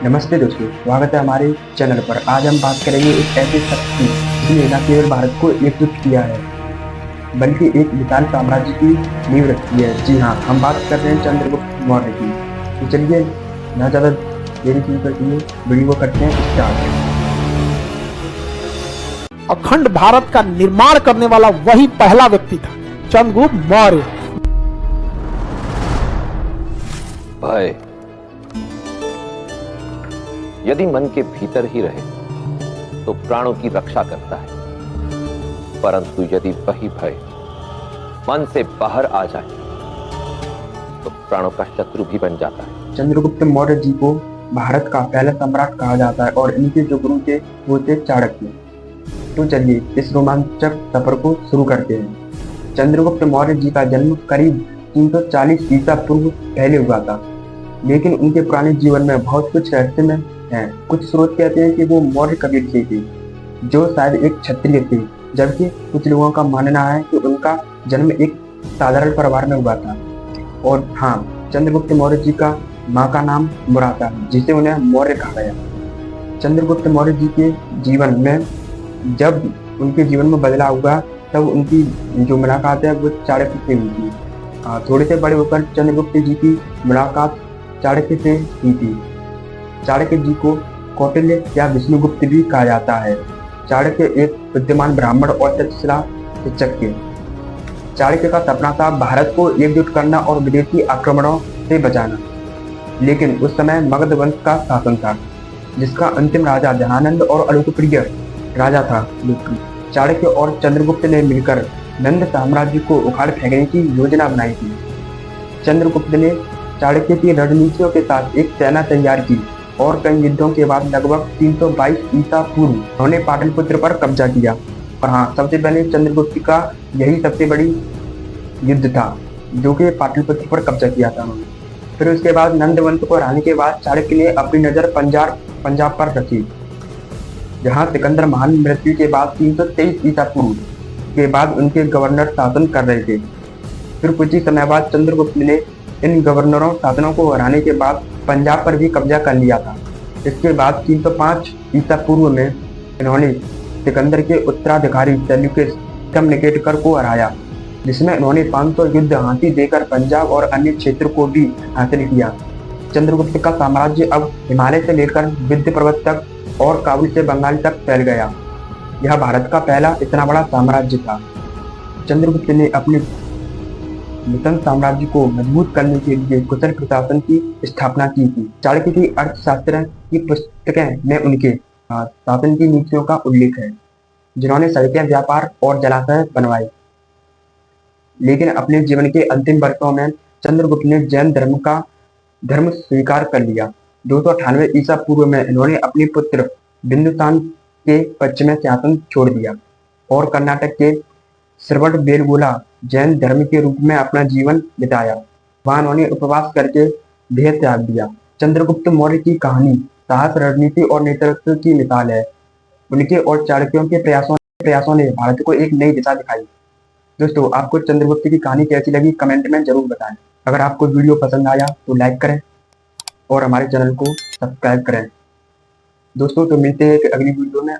नमस्ते दोस्तों, स्वागत है हमारे चैनल पर। आज हम बात करेंगे एक ऐसे शख्स की जिसने न केवल भारत को एकजुट किया है बल्कि एक विशाल साम्राज्य की नींव रखी है। जी हाँ, हम बात कर रहे हैं चंद्रगुप्त मौर्य की। तो चलिए न ज़्यादा देरी शुरू करते हुए वीडियो को करते हैं स्टार्ट। अखंड भारत का निर्माण करने वाला वही पहला व्यक्ति था, चंद्रगुप्त मौर्य। भय यदि मन के भीतर ही रहे तो प्राणों की रक्षा करता है, परंतु यदि वही भय मन से बाहर आ जाए तो प्राणों का शत्रु भी बन जाता है। चंद्रगुप्त मौर्य जी को भारत का पहला सम्राट कहा जाता है और इनके जो गुरु थे वो थे चाणक्य। तो चलिए इस रोमांचक सफर को शुरू करते हैं। चंद्रगुप्त मौर्य जी का जन्म करीब 340 ईसा पूर्व पहले हुआ था, लेकिन उनके पुराने जीवन में बहुत कुछ रहस्यमय है। कुछ स्रोत कहते हैं कि वो मौर्य कबीर से थे जो शायद एक क्षत्रिय थे, जबकि कुछ लोगों का मानना है कि उनका जन्म एक साधारण परिवार में हुआ था। और हाँ, चंद्रगुप्त मौर्य जी का माँ का नाम मुरा था, जिसे उन्हें मौर्य कहा गया। चंद्रगुप्त मौर्य जी के जीवन में जब उनके जीवन में बदलाव हुआ तब उनकी जो मुलाकात है वो चाणक्य से हुई थी। थोड़े से बड़े होकर चंद्रगुप्त जी की मुलाकात चाणक्य से हुई थी। चाणक्य जी को कौटिल्य या विष्णुगुप्त भी कहा जाता है। चाणक्य एक बुद्धिमान ब्राह्मण और तक्षशिला शिक्षक थे। चाणक्य का सपना था भारत को एकजुट करना और विदेशी आक्रमणों से बचाना, लेकिन उस समय मगध वंश का शासन था, जिसका अंतिम राजा धनानंद और अलोकप्रिय राजा था। चाणक्य और चंद्रगुप्त ने मिलकर नंद साम्राज्य को उखाड़ फेंकने की योजना बनाई थी। चंद्रगुप्त ने चाणक्य की रणनीतियों के साथ एक सेना तैयार की और कई युद्धों के बाद लगभग 322 ईसा पूर्व उन्होंने पाटलिपुत्र पर कब्जा किया। और हाँ, सबसे पहले चंद्रगुप्त का यही सबसे बड़ी युद्ध था जो कि पाटलिपुत्र पर कब्जा किया था उन्होंने। फिर उसके बाद नंद वंश को हराने के बाद चाणक्य ने अपनी नजर पंजाब पर रखी, जहाँ सिकंदर महान मृत्यु के बाद 323 ईसा पूर्व के बाद उनके गवर्नर शासन कर रहे थे। फिर कुछ ही समय बाद चंद्रगुप्त ने इन गवर्नरों शासनों को हराने के बाद पंजाब पर भी कब्जा कर लिया था। इसके बाद 305 ईसा पूर्व में इन्होंने सिकंदर के उत्तराधिकारी सेल्यूकस निकेटर को हराया, जिसमें इन्होंने 500 युद्ध हाथी देकर पंजाब और अन्य क्षेत्र को भी हासिल किया। चंद्रगुप्त का साम्राज्य अब हिमालय से लेकर विंध्य पर्वत तक और काबुल से बंगाल तक फैल गया। यह भारत का पहला इतना बड़ा साम्राज्य था। चंद्रगुप्त ने अपने नूतन साम्राज्य को मजबूत करने के लिए कुशल प्रशासन की स्थापना की थी। चाणक्य की अर्थशास्त्र की पुस्तकें में उनके शासन की नीतियों का उल्लेख है, जिन्होंने सड़कें, व्यापार और जलाशय बनवाए। लेकिन अपने जीवन के अंतिम वर्षों में चंद्रगुप्त ने जैन धर्म स्वीकार कर लिया। 298 ईसा पूर्व में इन्होंने अपने पुत्र बिंदुसार के पक्ष में शासन छोड़ दिया और कर्नाटक के श्रवणबेलगोला जैन धर्म के रूप में अपना जीवन बिताया। वहां उन्होंने उपवास करके देह त्याग दिया। चंद्रगुप्त मौर्य की कहानी साहस, रणनीति और नेतृत्व की मिसाल है। उनके और चाणक्यों के प्रयासों ने भारत को एक नई दिशा दिखाई। दोस्तों, आपको चंद्रगुप्त की कहानी कैसी लगी कमेंट में जरूर बताएं। अगर आपको वीडियो पसंद आया तो लाइक करें और हमारे चैनल को सब्सक्राइब करें। दोस्तों, तो मिलते हैं एक अगली वीडियो में।